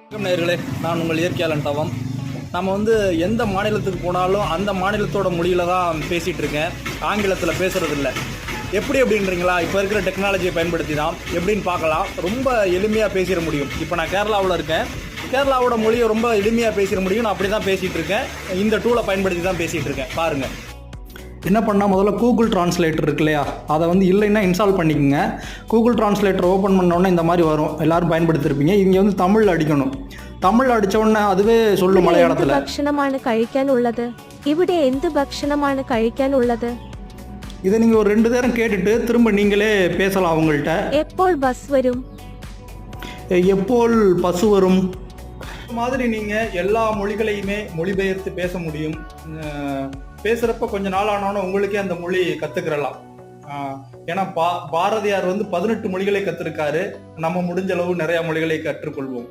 வணக்கம் நேயர்களே, நான் உங்கள் இயற்கையாளன் தவம். நம்ம எந்த மாநிலத்துக்கு போனாலும் அந்த மாநிலத்தோட மொழியில தான் பேசிகிட்டு இருக்கேன், ஆங்கிலத்தில் பேசுகிறதில்ல. எப்படி அப்படின்றீங்களா? இப்போ இருக்கிற டெக்னாலஜியை பயன்படுத்தி தான் எப்படின்னு பார்க்கலாம். ரொம்ப எளிமையாக பேசிட முடியும். இப்போ நான் கேரளாவில் இருக்கேன், கேரளாவோட மொழியை ரொம்ப எளிமையாக பேசிட முடியும். நான் அப்படி தான் பேசிகிட்டு இருக்கேன், இந்த டூலை பயன்படுத்தி தான் பேசிகிட்டு இருக்கேன். பாருங்கள் என்ன பண்ணால், முதல்ல கூகுள் டிரான்ஸ்லேட்டர் இருக்கு இல்லையா, அதை இல்லைன்னா இன்ஸ்டால் பண்ணிக்கோங்க. கூகுள் டிரான்ஸ்லேட்டர் ஓப்பன் பண்ணோன்னே இந்த மாதிரி வரும், எல்லோரும் பயன்படுத்திருப்பீங்க. இங்கே தமிழ் அடிக்கணும். தமிழ் அடித்த உடனே அதுவே சொல்லும் மலையாளத்தில். ഭക്ഷണമാണ് കഴിക്കാനുള്ളത്, ഇവിടെ എന്ത് ഭക്ഷണമാണ് കഴിക്കാനുള്ളത്. இதை நீங்கள் ஒரு 2 நேரம் கேட்டுட்டு திரும்ப நீங்களே பேசலாம் அவங்கள்ட்ட. എപ്പോൾ ബസ് വരും, எப்போல் பசு வரும் மாதிரி நீங்கள் எல்லா மொழிகளையுமே மொழிபெயர்த்து பேச முடியும். பேசுகிறப்ப கொஞ்ச நாள் ஆனோன்னு உங்களுக்கே அந்த மொழி கற்றுக்கிறலாம். ஏன்னா பாரதியார் 18 மொழிகளை கற்றுருக்காரு. நம்ம முடிஞ்ச அளவு நிறையா மொழிகளை கற்றுக்கொள்வோம்.